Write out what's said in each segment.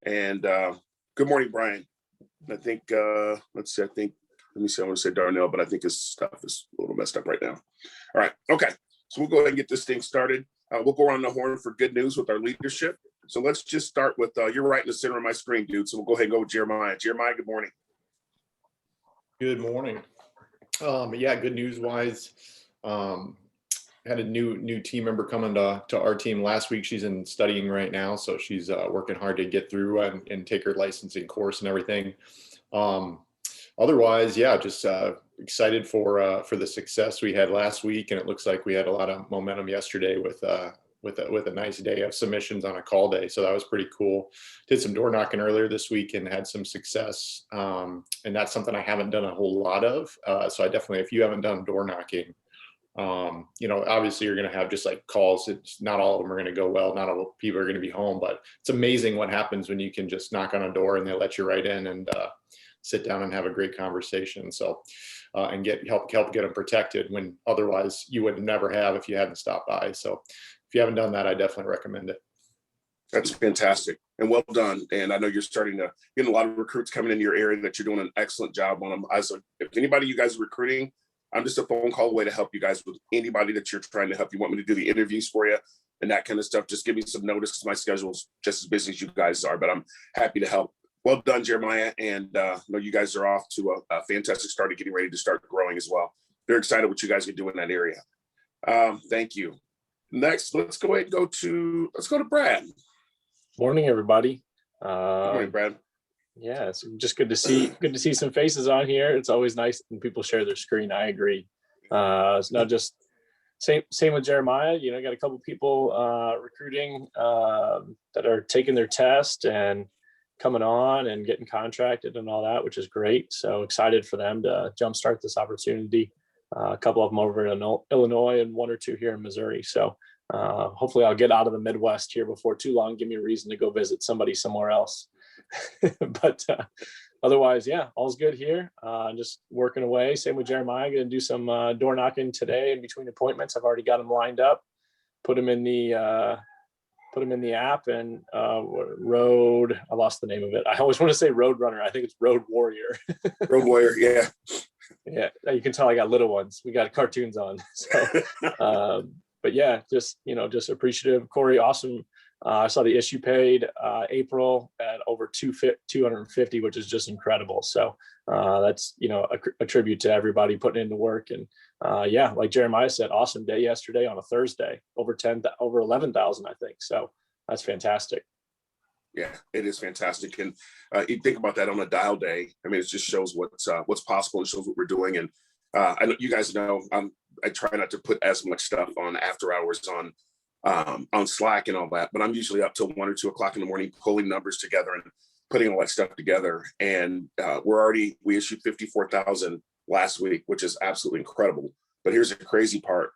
And good morning, Brian. I think, let's see, let me see, I want to say Darnell, but I think his stuff is a little messed up right now. All right, okay. So we'll go ahead and get this thing started. We'll go around the horn for good news with our leadership. So let's just start with, you're right in the center of my screen, dude. So we'll go ahead and go with Jeremiah. Jeremiah, good morning. Good morning. Yeah, good news wise, had a new team member coming to our team last week. She's in studying right now, so she's working hard to get through and take her licensing course and everything. Otherwise, yeah, just excited for the success we had last week, and it looks like we had a lot of momentum yesterday with a nice day of submissions on a call day. So that was pretty cool. Did some door knocking earlier this week and had some success, and that's something I haven't done a whole lot of. So I definitely, if you haven't done door knocking, obviously you're going to have just like calls. It's not all of them are going to go well. Not all people are going to be home, but it's amazing what happens when you can just knock on a door and they let you right in and sit down and have a great conversation. So, and help get them protected when otherwise you would never have if you hadn't stopped by. So if you haven't done that, I definitely recommend it. That's fantastic and well done. And I know you're starting to get a lot of recruits coming into your area that you're doing an excellent job on them. If anybody you guys are recruiting, I'm just a phone call away to help you guys with anybody that you're trying to help. You want me to do the interviews for you and that kind of stuff, just give me some notice because my schedule is just as busy as you guys are, but I'm happy to help. Well done, Jeremiah. And I know you guys are off to a fantastic start of getting ready to start growing as well. Very excited what you guys can do in that area. Thank you. Next, let's go ahead and go to Brad. Morning, everybody. Good morning, Brad. Yeah, it's just good to see some faces on here. It's always nice when people share their screen. I agree. It's not just same with Jeremiah. Got a couple people recruiting that are taking their test and coming on and getting contracted and all that, which is great. So excited for them to jumpstart this opportunity. A couple of them over in Illinois and one or two here in Missouri. So hopefully I'll get out of the Midwest here before too long. Give me a reason to go visit somebody somewhere else. But otherwise, yeah, all's good here. Just working away. Same with Jeremiah. Going to do some door knocking today in between appointments. I've already got them lined up. Put them in the app and Road. I lost the name of it. I always want to say Road Runner. I think it's Road Warrior. Road Warrior, yeah. Yeah, you can tell I got little ones. We got cartoons on. So, but yeah, just appreciative. Corey, awesome. I saw the issue paid April at over 250, which is just incredible. So that's a tribute to everybody putting into work. And yeah, like Jeremiah said, awesome day yesterday on a Thursday, over 11,000, I think. So that's fantastic. Yeah, it is fantastic. And you think about that on a dial day. I mean, it just shows what's possible and shows what we're doing. And I know you guys know I try not to put as much stuff on after hours on Slack and all that, but I'm usually up till 1 or 2 o'clock in the morning, pulling numbers together and putting all that stuff together. And we issued 54,000 last week, which is absolutely incredible. But here's the crazy part.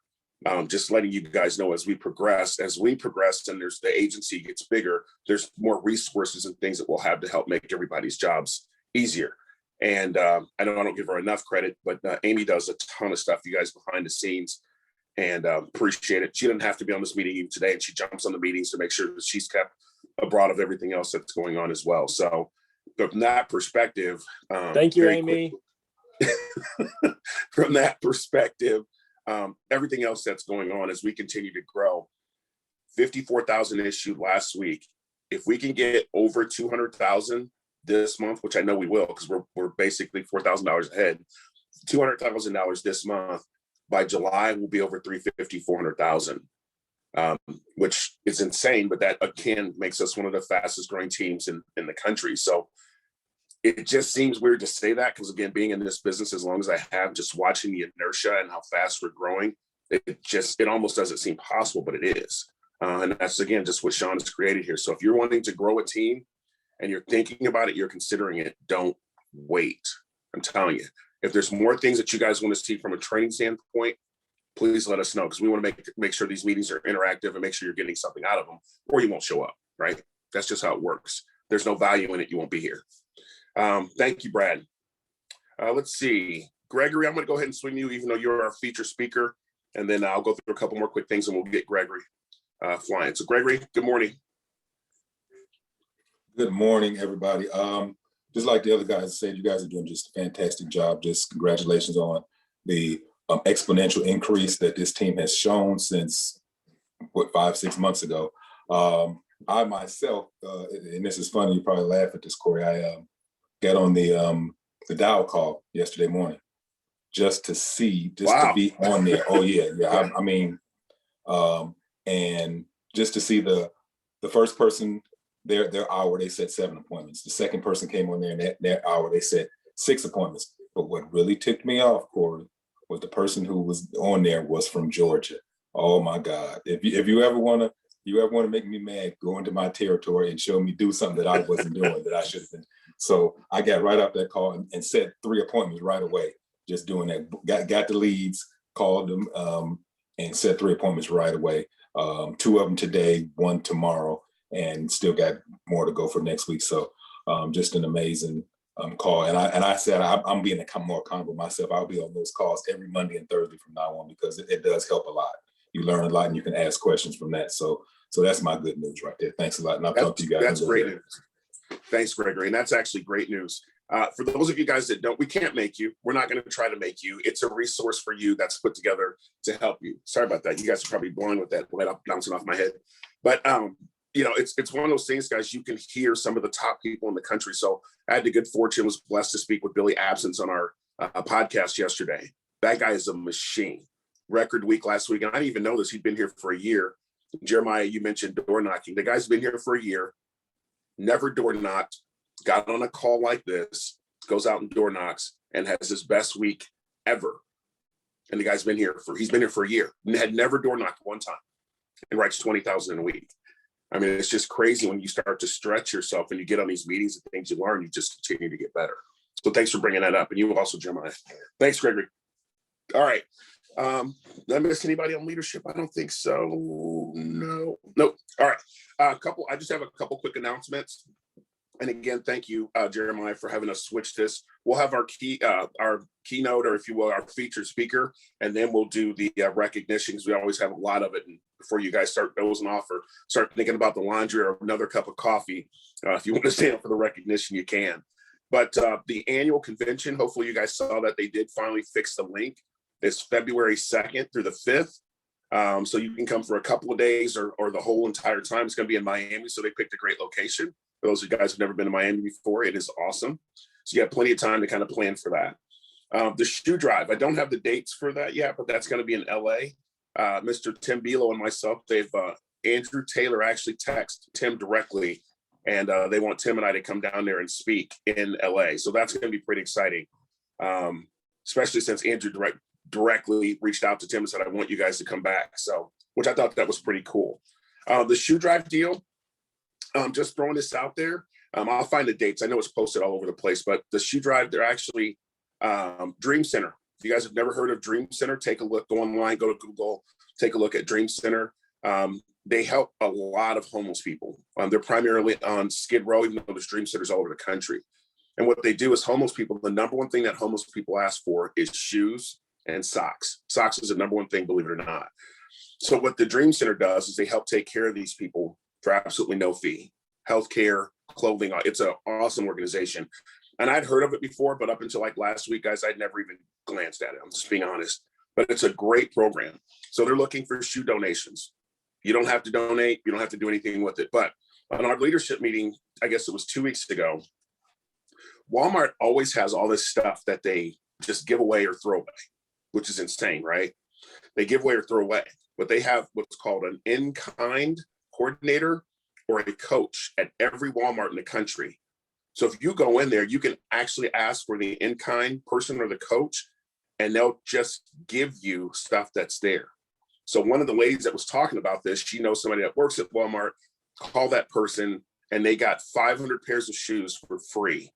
Just letting you guys know as we progress and there's the agency gets bigger, there's more resources and things that we'll have to help make everybody's jobs easier. And I know I don't give her enough credit, but Amy does a ton of stuff, you guys behind the scenes, and appreciate it. She didn't have to be on this meeting even today, and she jumps on the meetings to make sure that she's kept abroad of everything else that's going on as well. So from that perspective, thank you, Amy. From that perspective, everything else that's going on as we continue to grow, 54,000 issued last week. If we can get over 200,000 this month, which I know we will, because we're basically $4,000 ahead, $200,000 this month. By July, we'll be over 350, 400,000, which is insane. But that again makes us one of the fastest growing teams in the country. So it just seems weird to say that because, again, being in this business as long as I have, just watching the inertia and how fast we're growing, it almost doesn't seem possible, but it is. And that's, again, just what Sean has created here. So if you're wanting to grow a team and you're thinking about it, you're considering it, don't wait. I'm telling you, if there's more things that you guys want to see from a training standpoint, please let us know, because we want to make sure these meetings are interactive and make sure you're getting something out of them, or you won't show up, right? That's just how it works. There's no value in it, you won't be here. Thank you, Brad. Let's see. Gregory, I'm going to go ahead and swing you, even though you're our feature speaker, and then I'll go through a couple more quick things and we'll get Gregory flying. So Gregory, good morning. Good morning, everybody. Just like the other guys said, you guys are doing just a fantastic job. Just congratulations on the exponential increase that this team has shown since, 5-6 months ago. I myself, and this is funny, you probably laugh at this, Corey. I got on the dial call yesterday morning just to see, to be on there. Oh yeah. I mean, and just to see the first person, their hour, they said 7 appointments. The second person came on there and their hour, they said 6 appointments. But what really ticked me off, Corey, was the person who was on there was from Georgia. Oh my God. If you ever want to make me mad, go into my territory and show me do something that I wasn't doing that I should have been. So I got right off that call and set 3 appointments right away. Just doing that. Got the leads, called them, and set 3 appointments right away. 2 of them today, 1 tomorrow, and still got more to go for next week. So just an amazing call. And I said I'm being more accountable myself. I'll be on those calls every Monday and Thursday from now on, because it does help a lot. You learn a lot and you can ask questions from that. So that's my good news right there. Thanks a lot. And I'll talk to you guys. That's great news. Thanks, Gregory. And that's actually great news. For those of you guys that don't, we can't make you. We're not going to try to make you. It's a resource for you that's put together to help you. Sorry about that. You guys are probably blowing with that light bouncing off my head. But it's one of those things, guys. You can hear some of the top people in the country. So I had the good fortune, was blessed to speak with Billy Absence on our podcast yesterday. That guy is a machine. Record week last week, and I didn't even know this. He'd been here for a year. Jeremiah, you mentioned door knocking. The guy's been here for a year, never door knocked, got on a call like this, goes out and door knocks, and has his best week ever. And the guy's been here for a year, and had never door knocked one time, and writes 20,000 in a week. I mean, it's just crazy when you start to stretch yourself and you get on these meetings and things you learn, you just continue to get better. So thanks for bringing that up. And you also, Jeremiah. Thanks, Gregory. All right. Did I miss anybody on leadership? I don't think so. No. All right. I just have a couple quick announcements. And again, thank you, Jeremiah, for having us switch this. We'll have our keynote, or if you will, our featured speaker, and then we'll do the recognitions. We always have a lot of it. And before you guys start dozing off or start thinking about the laundry or another cup of coffee, if you want to stand up for the recognition, you can. But the annual convention, hopefully you guys saw that they did finally fix the link. It's February 2nd through the 5th. So you can come for a couple of days or the whole entire time. It's going to be in Miami. So they picked a great location. For those of you guys who've never been to Miami before, it is awesome. So you have plenty of time to kind of plan for that. The shoe drive, I don't have the dates for that yet, but that's going to be in LA. Mr. Tim Bilo and myself, Andrew Taylor actually texted Tim directly, and they want Tim and I to come down there and speak in LA. So that's going to be pretty exciting, especially since Andrew directly reached out to Tim and said, I want you guys to come back. So, which I thought that was pretty cool. The shoe drive deal, just throwing this out there. I'll find the dates. I know it's posted all over the place, but the shoe drive, they're actually Dream Center. If you guys have never heard of Dream Center, take a look, go online, go to Google, take a look at Dream Center. They help a lot of homeless people. They're primarily on Skid Row, even though there's Dream Centers all over the country. And what they do is homeless people, the number one thing that homeless people ask for is shoes and socks. Socks is the number one thing, believe it or not. So what the Dream Center does is they help take care of these people for absolutely no fee. Healthcare, clothing, it's an awesome organization. And I'd heard of it before, but up until like last week, guys, I'd never even glanced at it. I'm just being honest. But it's a great program. So they're looking for shoe donations. You don't have to donate. You don't have to do anything with it. But on our leadership meeting, I guess it was 2 weeks ago, Walmart always has all this stuff that they just give away or throw away, which is insane, right? They give away or throw away. But they have what's called an in-kind coordinator or a coach at every Walmart in the country. So if you go in there, you can actually ask for the in-kind person or the coach, and they'll just give you stuff that's there. So one of the ladies that was talking about this, she knows somebody that works at Walmart, call that person, and they got 500 pairs of shoes for free.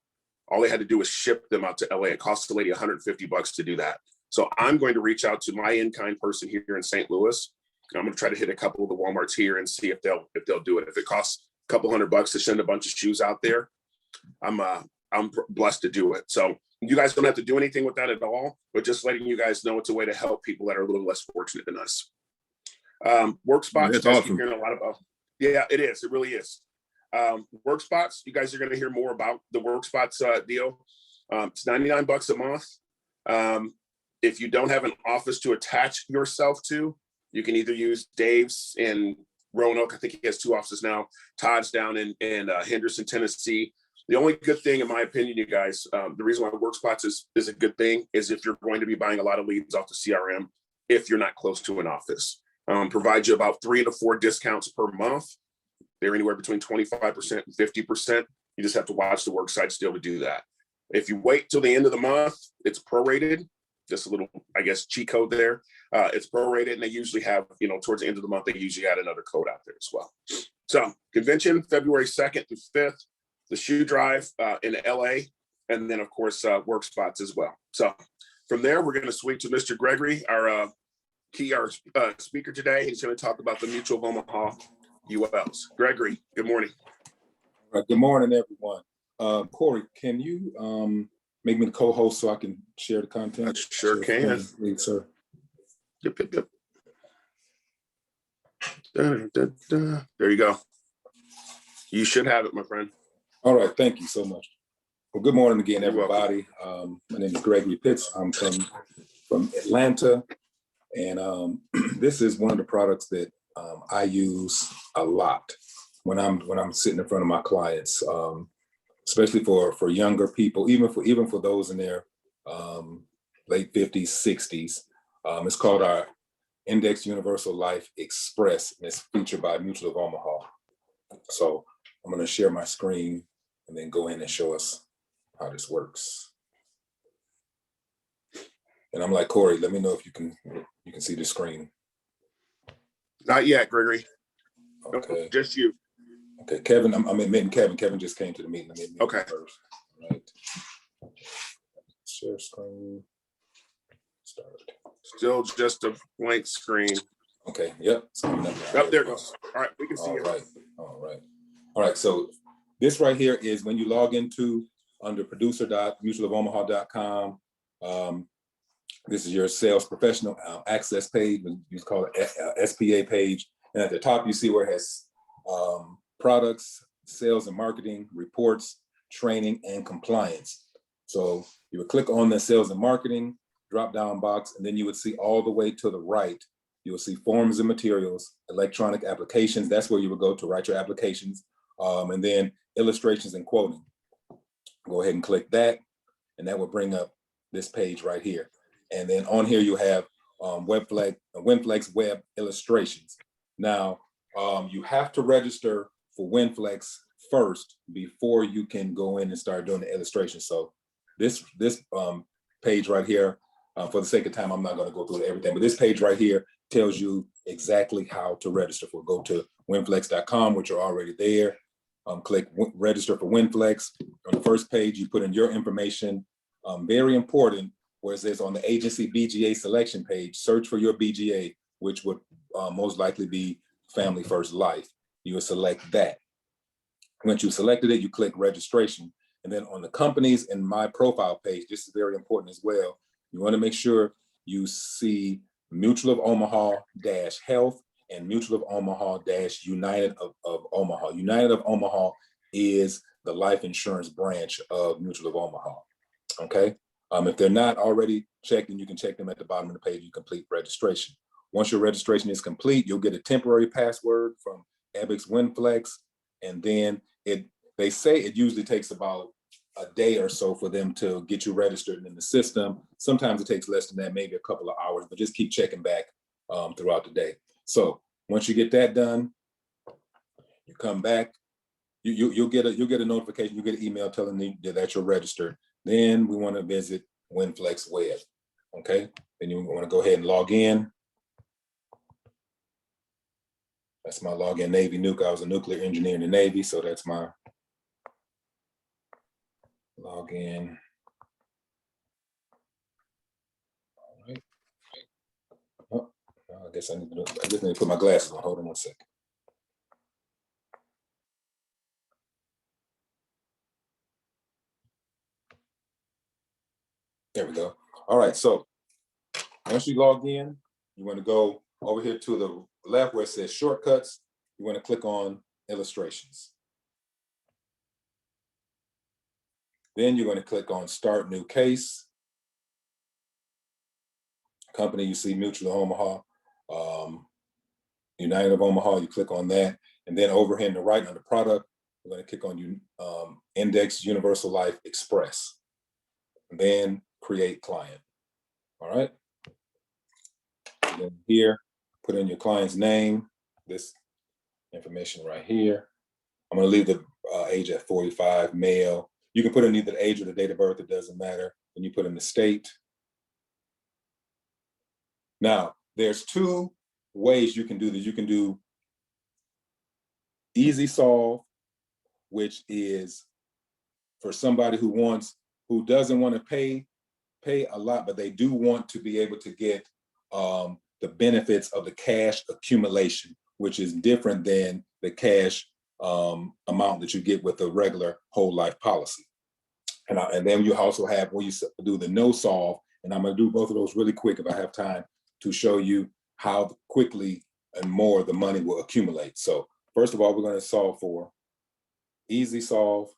All they had to do was ship them out to LA. It cost the lady $150 to do that. So I'm going to reach out to my in-kind person here in St. Louis. I'm going to try to hit a couple of the Walmarts here and see if they'll do it. If it costs a couple $100 to send a bunch of shoes out there, I'm blessed to do it. So you guys don't have to do anything with that at all, but just letting you guys know it's a way to help people that are a little less fortunate than us. Work spots. That's awesome. Hearing a lot about. Yeah, it is. It really is. Work spots, you guys are going to hear more about the work spots deal. It's $99 a month. If you don't have an office to attach yourself to, you can either use Dave's in Roanoke. I think he has 2 offices now. Todd's down in Henderson, Tennessee. The only good thing, in my opinion, you guys, the reason why work spots is a good thing is if you're going to be buying a lot of leads off the CRM, if you're not close to an office. Provides you about 3 to 4 discounts per month. They're anywhere between 25% and 50%. You just have to watch the work sites to be able to do that. If you wait till the end of the month, it's prorated. Just a little, I guess, cheat code there. It's prorated, and they usually have, towards the end of the month, they usually add another code out there as well. So convention, February 2nd through 5th, the shoe drive in LA, and then, of course, work spots as well. So from there, we're going to swing to Mr. Gregory, our speaker today. He's going to talk about the Mutual of Omaha ULs. Gregory, good morning. All right, good morning, everyone. Corey, can you make me the co-host so I can share the content? I sure can. Please, sir. Yep. There you go. You should have it, my friend. All right, thank you so much. Well, good morning again, You're everybody. My name is Gregory Pitts. I'm from Atlanta, and this is one of the products that I use a lot when I'm sitting in front of my clients, especially for younger people, even for those in their late 50s, 60s. It's called our Index Universal Life Express, and it's featured by Mutual of Omaha. So I'm going to share my screen and then go in and show us how this works. And I'm like, Corey, let me know if you can see the screen. Not yet, Gregory. Okay. No, just you. Okay, Kevin, I'm admitting Kevin. Kevin just came to the meeting. Okay. First. All right. Share screen. Start. Still just a blank screen. Okay. Yep. Up there it goes. All right, we can see it. All right. So this right here is when you log into under producer.mutualofomaha.com. This is your sales professional access page. You call it SPA page. And at the top, you see where it has products, sales and marketing, reports, training, and compliance. So you would click on the sales and marketing drop-down box, and then you would see all the way to the right, you will see forms and materials, electronic applications. That's where you would go to write your applications, and then illustrations and quoting. Go ahead and click that, and that will bring up this page right here. And then on here you have WinFlex web illustrations. Now, you have to register for WinFlex first before you can go in and start doing the illustration. So this page right here, for the sake of time, I'm not going to go through everything, but this page right here tells you exactly how to register for. Go to winflex.com, which are already there. Click register for WinFlex. On the first page, you put in your information. Very important, where it says on the agency BGA selection page, search for your BGA, which would most likely be Family First Life. You would select that. Once you've selected it, you click registration. And then on the companies in my profile page, this is very important as well. You want to make sure you see Mutual of Omaha-Health and Mutual of Omaha-United of Omaha. United of Omaha is the life insurance branch of Mutual of Omaha. Okay. If they're not already checked, then you can check them at the bottom of the page. You complete registration. Once your registration is complete, you'll get a temporary password from Ebix WinFlex, and then they say it usually takes about a day or so for them to get you registered in the system. Sometimes it takes less than that, maybe a couple of hours, but just keep checking back throughout the day. So once you get that done, you come back, you'll get a notification, you get an email telling you that you're registered. Then we want to visit WinFlex Web. Okay, then you want to go ahead and log in. That's my login, Navy Nuke. I was a nuclear engineer in the Navy, so that's my login. All right. Oh, I guess I just need to put my glasses on. Hold on one second. There we go. All right, so once you log in, you want to go over here to the left where it says shortcuts. You want to click on illustrations. Then you're going to click on Start New Case. Company, you see Mutual of Omaha, United of Omaha, you click on that. And then over here in the right under product, we're going to click on Index Universal Life Express. And then create client. All right. And then here, put in your client's name, this information right here. I'm going to leave the age at 45, male. You can put in either the age or the date of birth, it doesn't matter. Then you put in the state. Now, there's two ways you can do this. You can do easy solve, which is for somebody who doesn't want to pay a lot, but they do want to be able to get the benefits of the cash accumulation, which is different than the cash amount that you get with a regular whole life policy. And then you also have where you do the no solve, and I'm going to do both of those really quick if I have time to show you how quickly and more the money will accumulate. So first of all, we're going to solve for easy solve.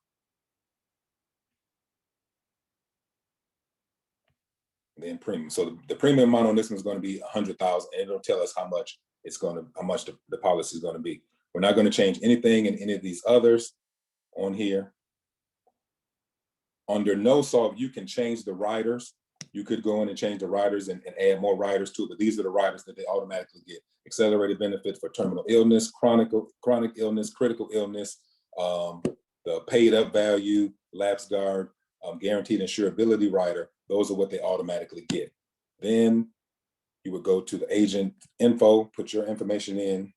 Then premium. So the premium amount on this one is going to be 100,000, and it'll tell us how much the policy is going to be. We're not going to change anything in any of these others on here. Under no solve, you can change the riders. You could go in and change the riders and add more riders to it, but these are the riders that they automatically get. Accelerated benefit for terminal illness, chronic illness, critical illness, the paid up value, lapse guard, guaranteed insurability rider. Those are what they automatically get. Then you would go to the agent info, put your information in.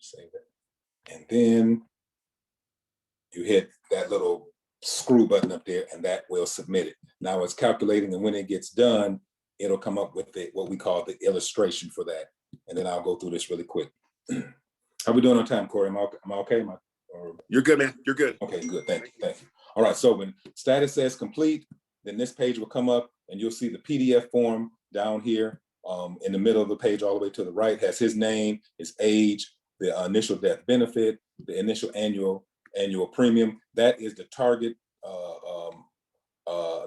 Save it. And then you hit that little screw button up there, and that will submit it. Now it's calculating, and when it gets done, it'll come up with what we call the illustration for that. And then I'll go through this really quick. How we doing on time, Corey? Am I okay? You're good, man. You're good. Okay, good. Thank you. All right. So when status says complete, then this page will come up, and you'll see the PDF form down here in the middle of the page, all the way to the right, has his name, his age, the initial death benefit, the initial annual premium. That is the target,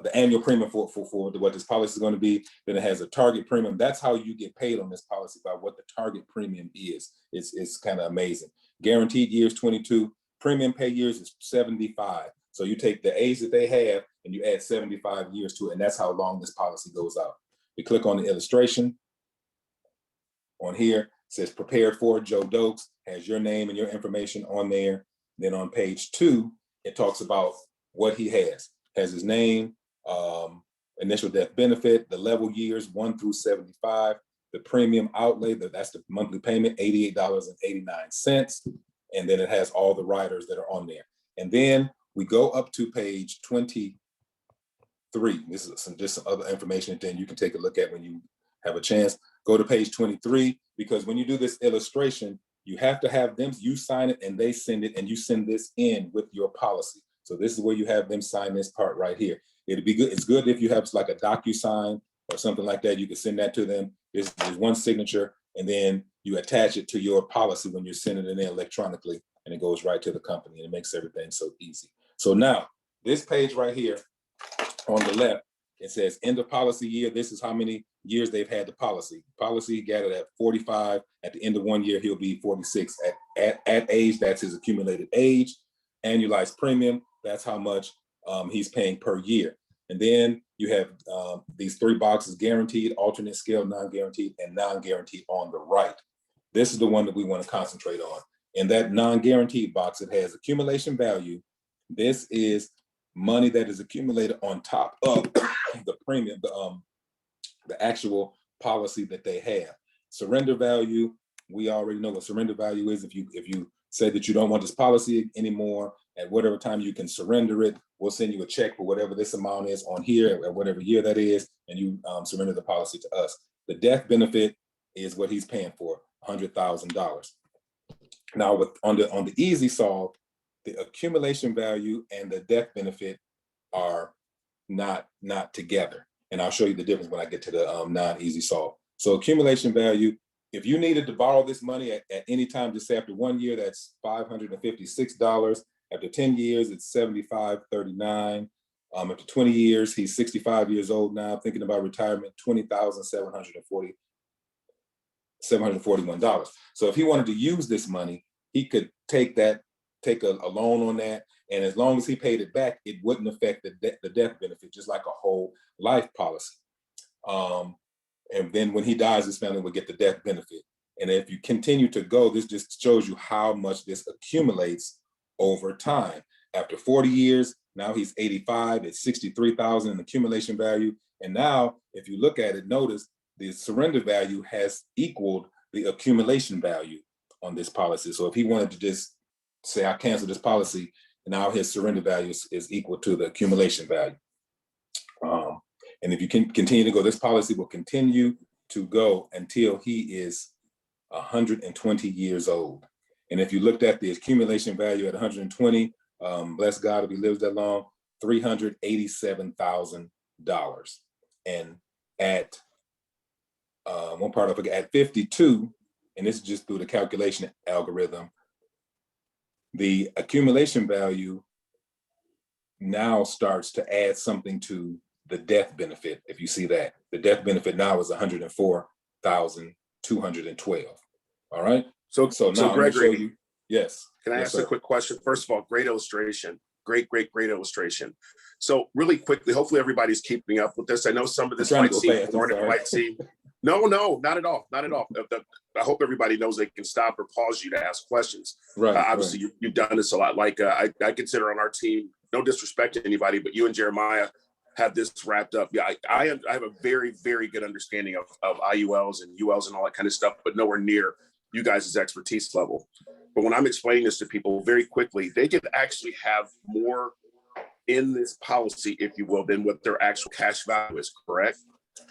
the annual premium for what this policy is going to be. Then it has a target premium. That's how you get paid on this policy, by what the target premium is. It's kind of amazing. Guaranteed years 22, premium pay years is 75. So you take the age that they have and you add 75 years to it, and that's how long this policy goes out. You click on the illustration on here. It says prepared for Joe Dokes, has your name and your information on there. Then on page 2, it talks about what he has. Has his name, initial death benefit, the level years 1 through 75, the premium outlay, that's the monthly payment, $88.89. And then it has all the riders that are on there. And then we go up to page 23. This is just some other information that then you can take a look at when you have a chance. Go to page 23, because when you do this illustration, you have to have them, you sign it and they send it, and you send this in with your policy. So this is where you have them sign this part right here. It'd be good. It's good if you have like a DocuSign or something like that. You can send that to them. There's one signature, and then you attach it to your policy when you're sending it in electronically, and it goes right to the company, and it makes everything so easy. So now this page right here on the left, it says end of policy year. This is how many years they've had the policy. Policy gathered at 45. At the end of 1 year, he'll be 46. At age, that's his accumulated age. Annualized premium, that's how much he's paying per year. And then you have these 3 boxes: guaranteed, alternate scale, non-guaranteed, and non-guaranteed on the right. This is the one that we want to concentrate on. In that non-guaranteed box, it has accumulation value. This is money that is accumulated on top of the premium, the actual policy that they have. Surrender value, we already know what surrender value is. If you say that you don't want this policy anymore, at whatever time you can surrender it. We'll send you a check for whatever this amount is on here at whatever year that is, and you surrender the policy to us. The death benefit is what he's paying for, $100,000. Now, on the easy solve, the accumulation value and the death benefit are not together, and I'll show you the difference when I get to the non-easy solve. So accumulation value, if you needed to borrow this money at any time, just say after 1 year, that's $556. After 10 years, it's $75.39. After 20 years, he's 65 years old now, thinking about retirement, $20,741. So if he wanted to use this money, he could take a loan on that, and as long as he paid it back, it wouldn't affect the death benefit, just like a whole life policy. And then when he dies, his family will get the death benefit. And if you continue to go, this just shows you how much this accumulates over time. After 40 years, now he's 85, it's $63,000 in accumulation value. And now, if you look at it, notice the surrender value has equaled the accumulation value on this policy. So if he wanted to just say, I cancel this policy, now his surrender value is equal to the accumulation value. And if you can continue to go, this policy will continue to go until he is 120 years old. And if you looked at the accumulation value at 120, bless God if he lives that long, $387,000. And at one part I forget, at 52, and this is just through the calculation algorithm, the accumulation value now starts to add something to the death benefit. If you see that, the death benefit now is $104,212. All right. So now Gregory, yes. Can I ask a quick question? First of all, great illustration. Great illustration. So really quickly, hopefully everybody's keeping up with this. I know some of this might seem boring. It might seem no, not at all. Not at all. I hope everybody knows they can stop or pause you to ask questions. Right. Obviously, right. You've done this a lot. Like I consider on our team, no disrespect to anybody, but you and Jeremiah have this wrapped up. Yeah, I have a very, very good understanding of IULs and ULs and all that kind of stuff, but nowhere near you guys' expertise level. But when I'm explaining this to people very quickly, they could actually have more in this policy, if you will, than what their actual cash value is, correct?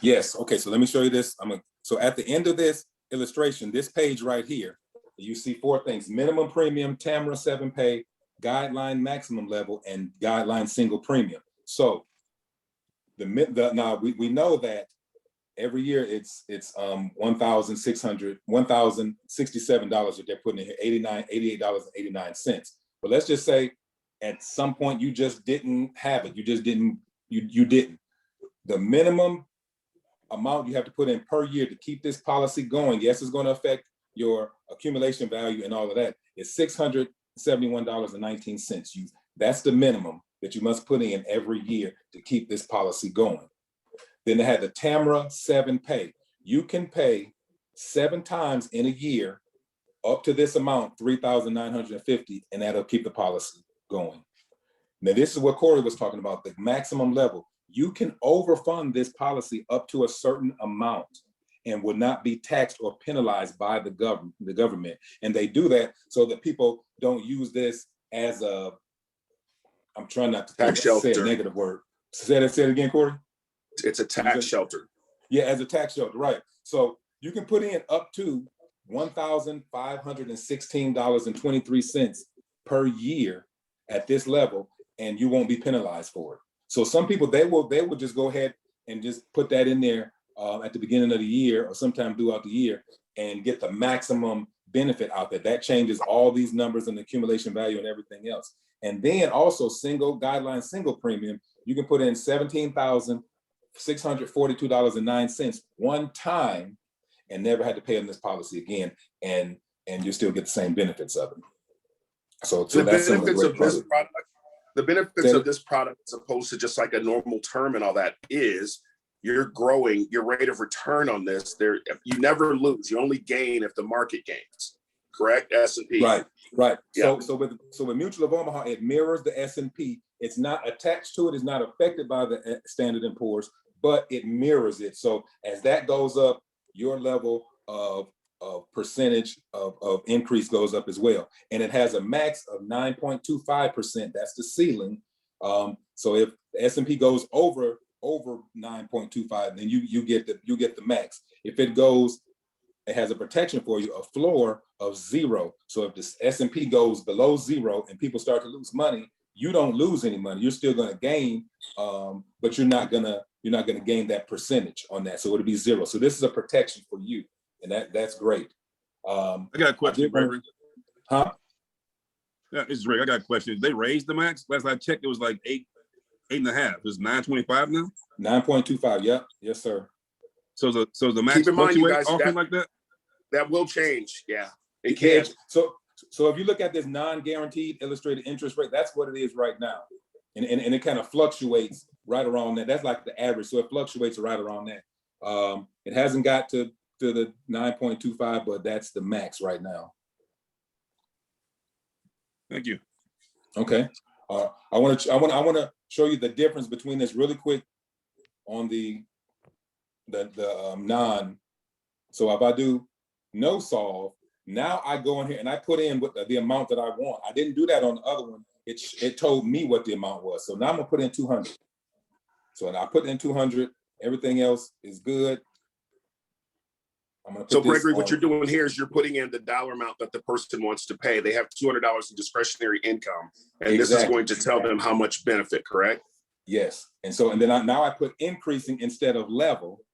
Yes. Okay, so let me show you this. So at the end of this illustration, this page right here, you see 4 things: minimum premium, TAMRA 7-pay, guideline maximum level, and guideline single premium. So now we know that every year it's $1,067 that they're putting in here, $88.89. But let's just say at some point you just didn't have it. You didn't. The minimum amount you have to put in per year to keep this policy going, yes, it's going to affect your accumulation value and all of that, is $671.19. That's the minimum that you must put in every year to keep this policy going. Then they had the TAMRA 7-pay. You can pay 7 times in a year up to this amount, $3,950, and that'll keep the policy going. Now, this is what Corey was talking about, the maximum level. You can overfund this policy up to a certain amount and will not be taxed or penalized by the government. And they do that so that people don't use this as a, I'm trying not to say a negative word. Say it again, Corey. It's a tax shelter. Yeah, as a tax shelter, right. So you can put in up to $1,516.23 per year at this level, and you won't be penalized for it. So some people, they will just go ahead and just put that in there at the beginning of the year or sometime throughout the year and get the maximum benefit out there. That changes all these numbers and the accumulation value and everything else. And then also single premium, you can put in $17,642.09 one time and never had to pay on this policy again, and you still get the same benefits of it. So the benefits of this product, the benefits of this product, as opposed to just like a normal term and all that, is you're growing your rate of return on this. You never lose. You only gain if the market gains. Correct? S&P. Right. Yeah. So with Mutual of Omaha, it mirrors the S&P. It's not attached to it. It's not affected by the Standard & Poor's, but it mirrors it. So as that goes up, your level of percentage of increase goes up as well. And it has a max of 9.25%. That's the ceiling. So if the S&P goes over 9.25, then you get the max. If it has a protection for you, a floor of 0. So if the S&P goes below 0 and people start to lose money, you don't lose any money. You're still going to gain, but you're not gonna gain that percentage on that. So it'll be 0. So this is a protection for you, and that's great. I got a question, Gregory. Huh? Yeah, this is Rick. I got a question. They raised the max. Last I checked, it was like 8.5. It's 9.25 now. 9.25. Yep. Yes, sir. So the max Keep in mind, you guys, often like that. That will change. Yeah, it can. So if you look at this non-guaranteed illustrated interest rate, that's what it is right now. And it kind of fluctuates right around that. That's like the average. So it fluctuates right around that. It hasn't got to the 9.25, but that's the max right now. Thank you. Okay. I want to show you the difference between this really quick on the non. So if I do no solve, now I go in here and I put in what the amount that I want. I didn't do that on the other one. It told me what the amount was. So now I'm gonna put in 200. So I put in 200. Everything else is good. I'm gonna put So Gregory, what you're doing here is you're putting in the dollar amount that the person wants to pay. They have $200 in discretionary income, and this is going to tell them how much benefit, correct? Yes. And so, and then now I put increasing instead of level,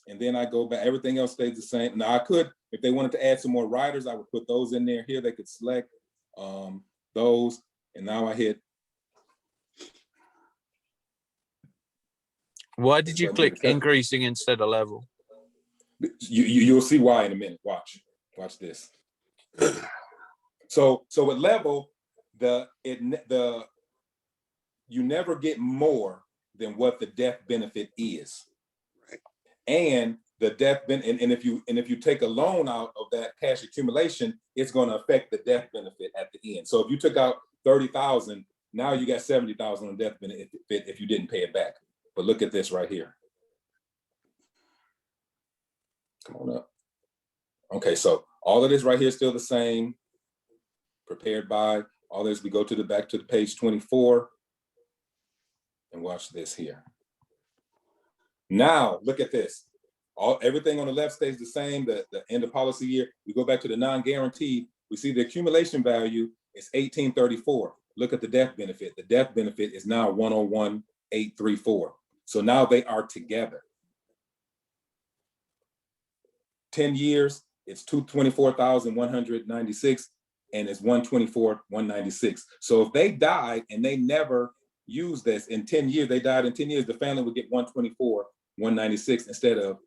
and then I go back, everything else stays the same. Now I could, if they wanted to add some more riders, I would put those in there. Here they could select those, and now I hit. Why did you click increasing instead of level? You'll see why in a minute. Watch this. So with level, you never get more than what the death benefit is, right? And the death benefit, and if you take a loan out of that cash accumulation, it's going to affect the death benefit at the end. So if you took out 30,000, now you got 70,000 on death benefit if you didn't pay it back. But look at this right here. Come on up. Okay, so all of this right here is still the same. Prepared by all this. We go to back to the page 24 and watch this here. Now look at this. Everything on the left stays the same. The end of policy year. We go back to the non-guaranteed. We see the accumulation value is 1834. Look at the death benefit. The death benefit is now 101,834. So now they are together. 10 years, it's 224,196, and it's 124,196. So if they died and they never used this in 10 years, they died in 10 years, the family would get 124,196 instead of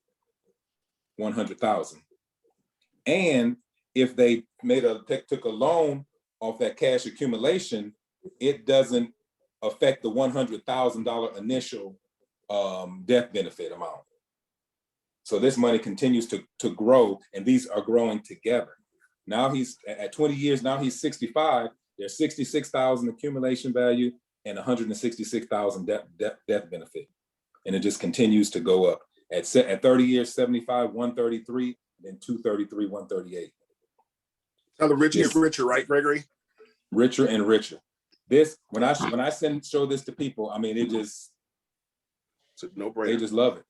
100,000. And if they took a loan off that cash accumulation, it doesn't affect the $100,000 initial death benefit amount. So this money continues to grow, and these are growing together. Now he's at 20 years, now he's 65. There's 66,000 accumulation value and 166,000 death benefit. And it just continues to go up. At 30 years, 75, 133, then 233, 138. Now the rich get richer, right, Gregory? Richer and richer. This, when I show this to people, I mean, it's a no-brainer. They just love it.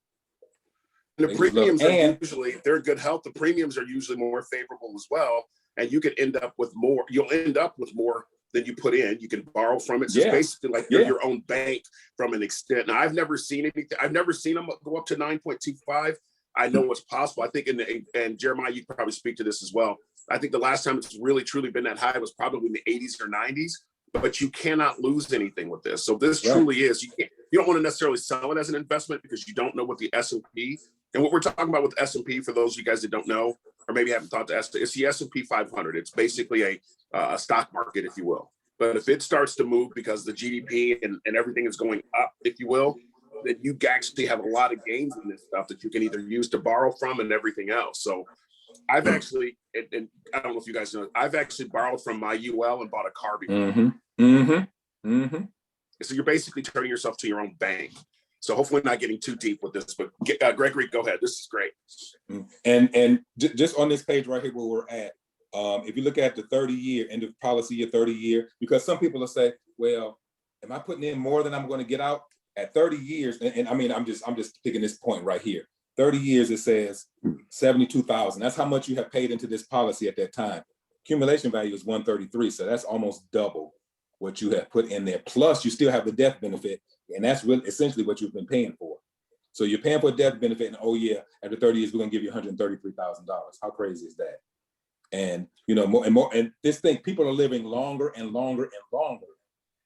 And the premiums are usually, if they're in good health, the premiums are usually more favorable as well. And you could end up with more, you'll end up with more than you put in. You can borrow from it. So it's basically like you're your own bank from an extent. Now, I've never seen anything. I've never seen them go up to 9.25. I know it's possible. I think and Jeremiah, you can probably speak to this as well. I think the last time it's really truly been that high was probably in the 80s or 90s, but you cannot lose anything with this. So this truly is, you don't want to necessarily sell it as an investment because you don't know what the S&P, and what we're talking about with S&P, for those of you guys that don't know, or maybe haven't thought to it's the S&P 500. It's basically a stock market, if you will. But if it starts to move because the GDP and everything is going up, if you will, then you actually have a lot of gains in this stuff that you can either use to borrow from and everything else. So I've actually, and I don't know if you guys know, I've actually borrowed from my UL and bought a car before. So you're basically turning yourself to your own bank. So hopefully not getting too deep with this, but Gregory, go ahead. This is great. And just on this page right here where we're at, if you look at the 30-year end of policy year, 30-year, because some people will say, well, am I putting in more than I'm going to get out at 30 years? And I mean, I'm just picking this point right here. 30 years, it says 72,000. That's how much you have paid into this policy at that time. Accumulation value is 133. So that's almost double what you have put in there. Plus you still have the death benefit. And that's really essentially what you've been paying for. So you're paying for a death benefit, and oh yeah, after 30 years, we're gonna give you $133,000. How crazy is that? And you know, more and more, and this thing, people are living longer and longer and longer.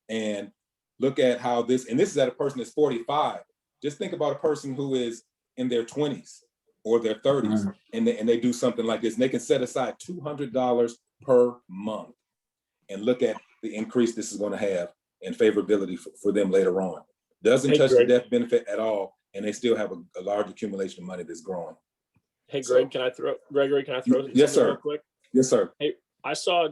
And look at how this is at a person that's 45. Just think about a person who is in their 20s or their 30s, and they do something like this, and they can set aside $200 per month. And look at the increase this is going to have in favorability for them later on. Doesn't touch the death benefit at all, and they still have a large accumulation of money that's growing. Hey, Gregory, can I throw yes, sir. real quick? Yes, sir. Hey, I saw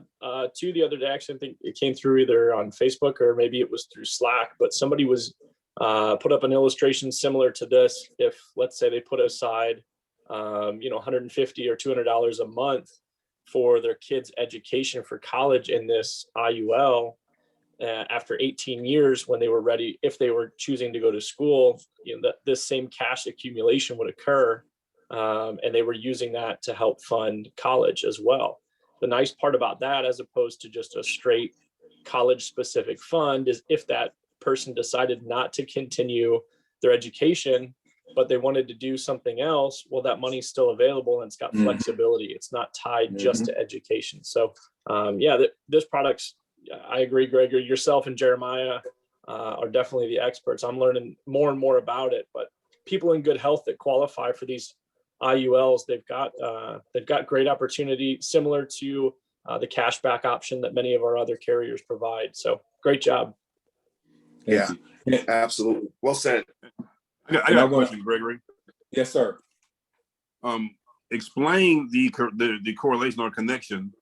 two the other day. Actually, I think it came through either on Facebook or maybe it was through Slack, but somebody was put up an illustration similar to this. If let's say they put aside, $150 or $200 a month for their kids' education for college in this IUL, after 18 years, when they were ready, if they were choosing to go to school, this same cash accumulation would occur, and they were using that to help fund college as well. The nice part about that, as opposed to just a straight college-specific fund, is if that person decided not to continue their education, but they wanted to do something else, well, that money's still available and it's got flexibility. It's not tied just to education. So, this product's, I agree, Gregory, yourself and Jeremiah are definitely the experts. I'm learning more and more about it, but people in good health that qualify for these IULs, they've got great opportunity, similar to the cashback option that many of our other carriers provide. So great job. Yeah, absolutely. Well said. I got a question, Gregory. Yes, sir. Explain the correlation or connection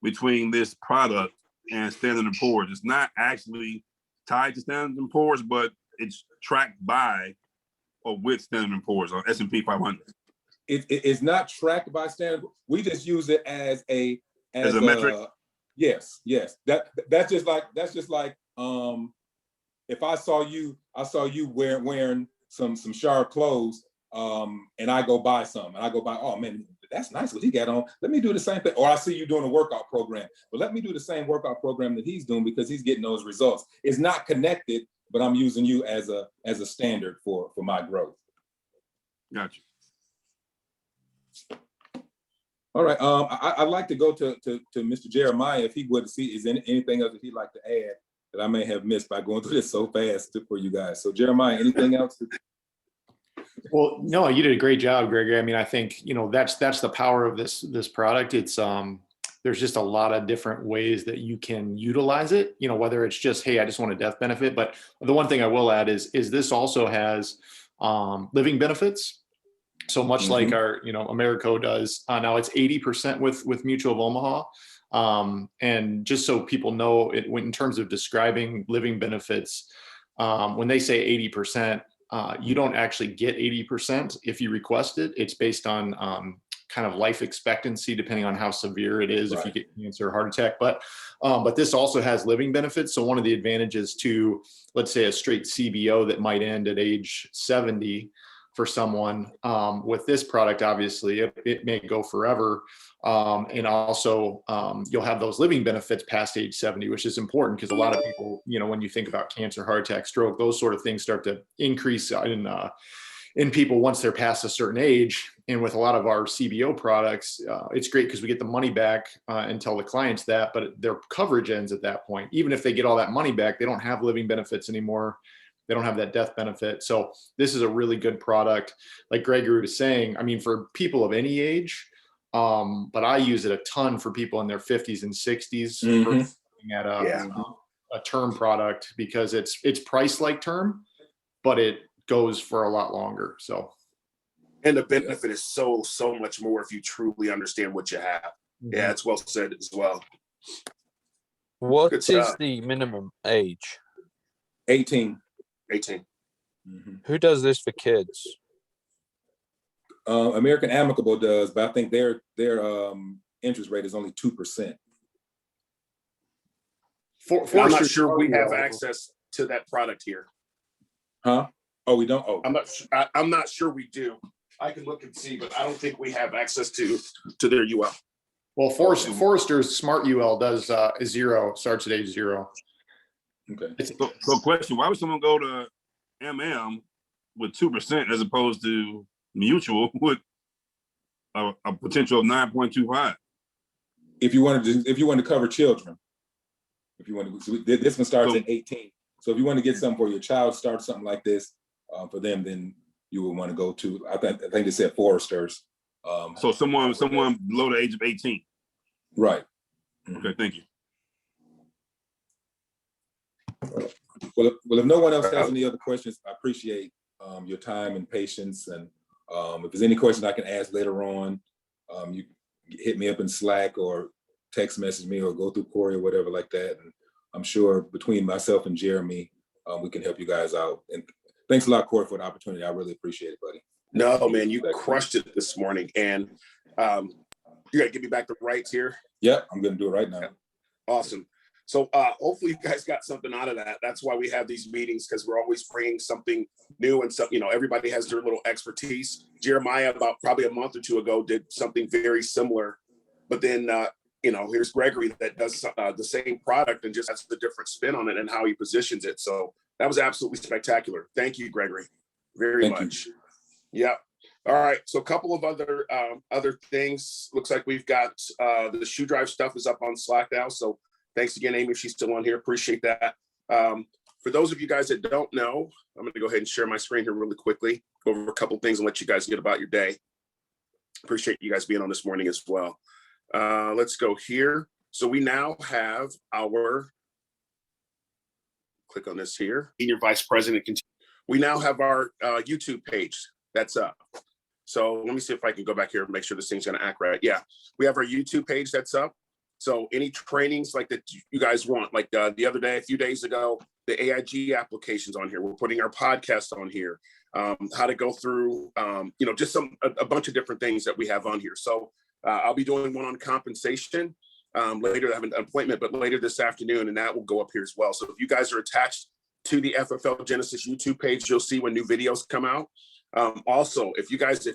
between this product and Standard & Poor's. It's not actually tied to Standard & Poor's, but it's tracked by or with Standard & Poor's or S&P 500. It's not tracked by Standard. We just use it as a metric. Yes. That's just like if I saw you wearing some sharp clothes, and I go buy some, and I go buy, oh man, that's nice what he got on. Let me do the same thing. Or I see you doing a workout program, but let me do the same workout program that he's doing because he's getting those results. It's not connected, but I'm using you as a standard for my growth. Gotcha. All right. I'd like to go to Mr. Jeremiah if he would see is anything else that he'd like to add that I may have missed by going through this so fast for you guys. So Jeremiah, anything else? Well, no, you did a great job, Gregory. I mean, I think, that's the power of this product. It's there's just a lot of different ways that you can utilize it, whether it's just, hey, I just want a death benefit. But the one thing I will add is this also has living benefits. So much like our, Americo does. Now it's 80% with Mutual of Omaha. And just so people know, in terms of describing living benefits, when they say 80%, you don't actually get 80% if you request it. It's based on kind of life expectancy, depending on how severe it is, right, if you get cancer or heart attack. But this also has living benefits. So one of the advantages to, let's say, a straight CBO that might end at age 70 for someone, with this product, obviously, it may go forever. And also, you'll have those living benefits past age 70, which is important because a lot of people, when you think about cancer, heart attack, stroke, those sort of things start to increase in people once they're past a certain age. And with a lot of our CBO products, it's great because we get the money back and tell the clients that, but their coverage ends at that point. Even if they get all that money back, they don't have living benefits anymore. They don't have that death benefit. So this is a really good product. Like Gregory was saying, I mean, for people of any age, but I use it a ton for people in their 50s and 60s for looking at a term product because it's priced like term, but it goes for a lot longer. So, and the benefit is so much more if you truly understand what you have. Yeah, it's well said as well. What is the minimum age? 18. Who does this for kids? American Amicable does, but I think their interest rate is only 2%. I'm not sure we have access to that product here. Huh? Oh, we don't. Oh, I'm not sure we do. I can look and see, but I don't think we have access to their UL. Well, Forrester's Smart UL does is 0, starts at age 0. okay. So question: why would someone go to MM with 2% as opposed to Mutual with a potential of 9.25? If you want to cover children, this one starts at 18. So if you want to get something for your child, start something like this for them, then you would want to go to. I think they said Forrester's. So someone below the age of 18. Right. Okay, thank you. Well, if no one else has any other questions, I appreciate your time and patience. And if there's any questions I can ask later on, you hit me up in Slack or text message me or go through Corey or whatever like that. And I'm sure between myself and Jeremy, we can help you guys out. And thanks a lot, Corey, for the opportunity. I really appreciate it, buddy. No, man, you crushed it this morning. And you got to give me back the rights here. Yep, I'm going to do it right now. Awesome. So hopefully you guys got something out of that. That's why we have these meetings, because we're always bringing something new and stuff. Everybody has their little expertise. Jeremiah, about probably a month or two ago, did something very similar. But then, here's Gregory that does the same product and just has the different spin on it and how he positions it. So that was absolutely spectacular. Thank you, Gregory, very much. Yeah. All right. So a couple of other things. Looks like we've got the shoe drive stuff is up on Slack now. So thanks again, Amy, if she's still on here. Appreciate that. For those of you guys that don't know, I'm going to go ahead and share my screen here really quickly, go over a couple of things and let you guys get about your day. Appreciate you guys being on this morning as well. Let's go here. So we now have click on this here, Senior Vice President. We now have our YouTube page that's up. So let me see if I can go back here and make sure this thing's going to act right. Yeah, we have our YouTube page that's up. So any trainings like that you guys want, like the other day, a few days ago, the AIG applications on here. We're putting our podcast on here. How to go through, just a bunch of different things that we have on here. So I'll be doing one on compensation later. I have an appointment, but later this afternoon, and that will go up here as well. So if you guys are attached to the FFL Genesis YouTube page, you'll see when new videos come out. Also, if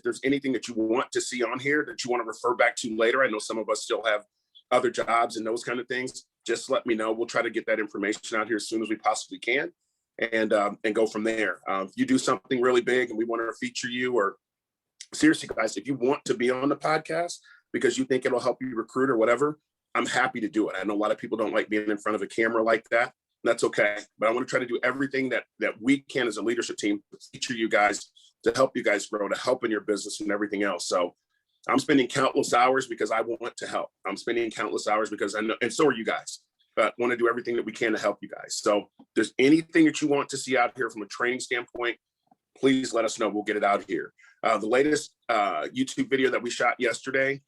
there's anything that you want to see on here that you want to refer back to later, I know some of us still have other jobs and those kind of things, just let me know. We'll try to get that information out here as soon as we possibly can and go from there. If you do something really big and we want to feature you, or seriously, guys, if you want to be on the podcast because you think it'll help you recruit or whatever, I'm happy to do it. I know a lot of people don't like being in front of a camera like that. That's okay. But I want to try to do everything that we can as a leadership team to feature you guys, to help you guys grow, to help in your business and everything else. So I'm spending countless hours because I want to help. I'm spending countless hours because I know, and so are you guys, but want to do everything that we can to help you guys. So if there's anything that you want to see out here from a training standpoint, please let us know. We'll get it out here. The latest YouTube video that we shot yesterday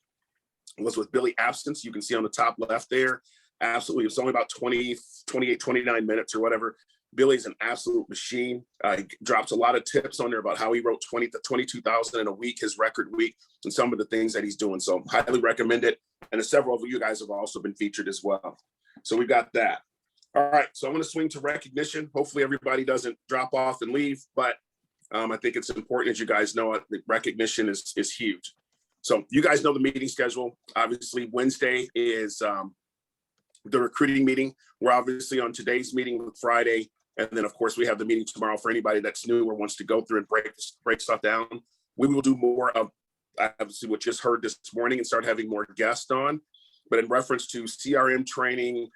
was with Billy Absence. You can see on the top left there. Absolutely. It's only about 29 minutes or whatever. Billy's an absolute machine. He drops a lot of tips on there about how he wrote 22,000 in a week, his record week, and some of the things that he's doing. So highly recommend it. And several of you guys have also been featured as well. So we've got that. All right. So I'm going to swing to recognition. Hopefully everybody doesn't drop off and leave, but I think it's important, as you guys know, the recognition is huge. So you guys know the meeting schedule. Obviously Wednesday is the recruiting meeting. We're obviously on today's meeting with Friday. And then, of course, we have the meeting tomorrow for anybody that's new or wants to go through and break stuff down. We will do more of, obviously, what you just heard this morning and start having more guests on. But in reference to CRM training,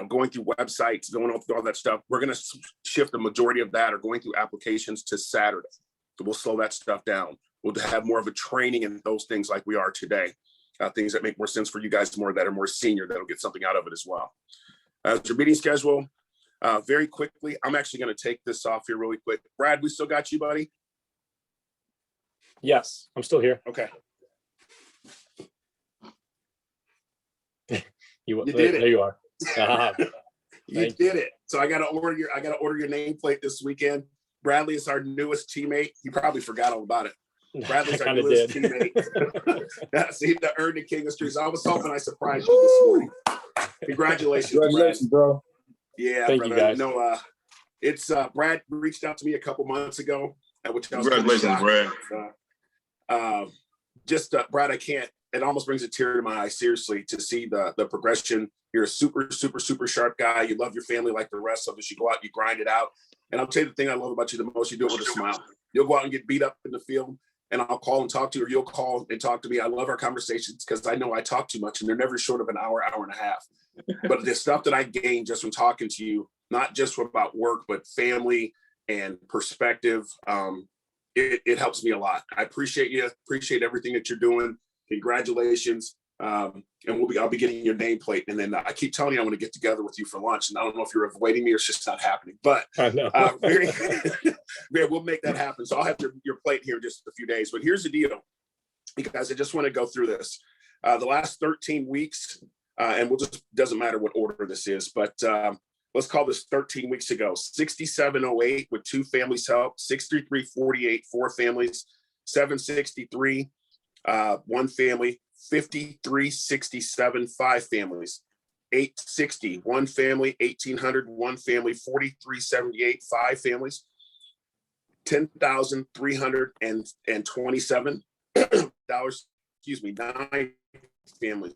going through websites, going through all that stuff, we're going to shift the majority of that or going through applications to Saturday. So we'll slow that stuff down. We'll have more of a training in those things like we are today. Things that make more sense for you guys, more that are more senior, that'll get something out of it as well. Your meeting schedule, very quickly, I'm actually going to take this off here really quick. Brad, we still got you, buddy? Yes, I'm still here. Okay. You did there, it. there you are. You did it. So I got to order your nameplate this weekend. Bradley is our newest teammate. He probably forgot all about it. Bradley's our Kinda newest did. teammate. That's he to earn the King of Streets. I was hoping I surprised you this morning. Congratulations, Congratulations, bro. Yeah, Thank brother. you, guys. No, it's Brad reached out to me a couple months ago, which I was Congratulations, Brad. Brad, I can't. It almost brings a tear to my eye, seriously, to see the progression. You're a super, super, super sharp guy. You love your family like the rest of us. You go out, you grind it out. And I'll tell you the thing I love about you the most, you do it with a smile. You'll go out and get beat up in the field, and I'll call and talk to you, or you'll call and talk to me. I love our conversations because I know I talk too much, and they're never short of an hour, hour and a half. But the stuff that I gained just from talking to you, not just about work, but family and perspective, it helps me a lot. I appreciate you. Appreciate everything that you're doing. Congratulations. And I'll be getting your nameplate. And then I keep telling you I want to get together with you for lunch. And I don't know if you're avoiding me or it's just not happening. But I know. we'll make that happen. So I'll have your plate here in just a few days. But here's the deal, because I just want to go through this. The last 13 weeks, and doesn't matter what order this is, but let's call this 13 weeks ago. 6708 with 2 families help, 63348, 4 families, 763, 1 family, 5367, 5 families, 860, 1 family, 1800, 1 family, 4378, 5 families, 10,327 dollars, 9 families,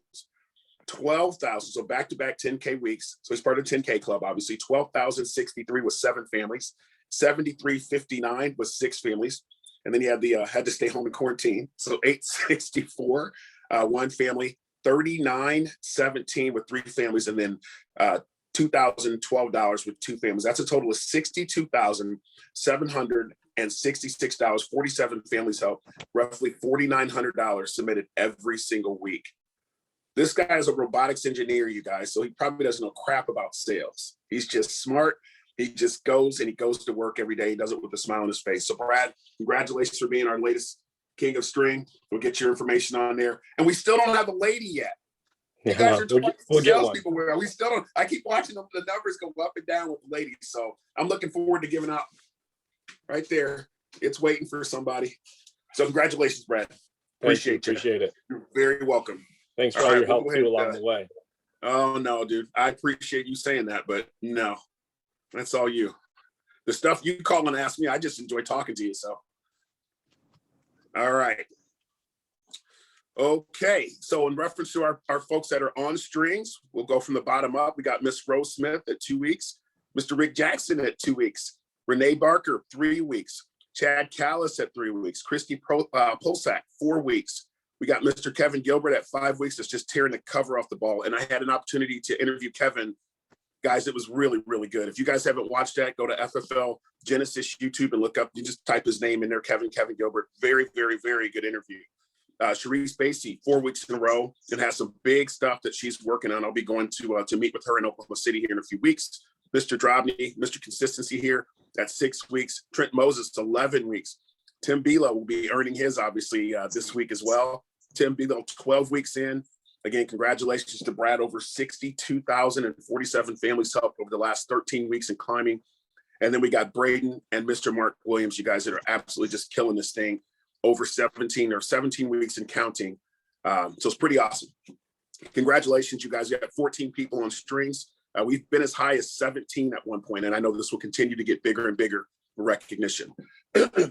12,000. So back-to-back 10K weeks. So he's part of the 10K club, obviously. 12,063 with 7 families, 7,359 with 6 families. And then he had to stay home in quarantine. So 864, 1 family, 3,917 with 3 families, and then $2,012 with 2 families. That's a total of $62,766. 47 families help, roughly $4,900 submitted every single week. This guy is a robotics engineer, you guys, so he probably doesn't know crap about sales. He's just smart. He just goes to work every day. He does it with a smile on his face. So Brad, congratulations for being our latest King of String. We'll get your information on there. And we still don't have a lady yet. You guys are we'll get one. People. We still don't. I keep watching the numbers go up and down with the ladies. So I'm looking forward to giving out right there. It's waiting for somebody. So congratulations, Brad. Appreciate it. You're very welcome. Thanks for all your help too along the way. Oh no, dude. I appreciate you saying that, but no. That's all you. The stuff you call and ask me, I just enjoy talking to you. So, all right. Okay. So in reference to our folks that are on strings, we'll go from the bottom up. We got Miss Rose Smith at 2 weeks, Mr. Rick Jackson at 2 weeks, Renee Barker, 3 weeks, Chad Callis at 3 weeks, Christy Polsak, 4 weeks. We got Mr. Kevin Gilbert at 5 weeks. That's just tearing the cover off the ball. And I had an opportunity to interview Kevin. Guys, it was really, really good. If you guys haven't watched that, go to FFL Genesis YouTube and look up, you just type his name in there, Kevin Gilbert. Very, very, very good interview. Sharice Spacey, 4 weeks in a row, and has some big stuff that she's working on. I'll be going to meet with her in Oklahoma City here in a few weeks. Mr. Drobny, Mr. Consistency here at 6 weeks. Trent Moses, 11 weeks. Tim Bilo will be earning his, obviously, this week as well. Tim Bilo, 12 weeks in. Again, congratulations to Brad. Over 62,047 families helped over the last 13 weeks in climbing. And then we got Braden and Mr. Mark Williams, you guys that are absolutely just killing this thing. Over 17 weeks and counting. So it's pretty awesome. Congratulations, you guys. You got 14 people on strings. We've been as high as 17 at one point, and I know this will continue to get bigger and bigger for recognition.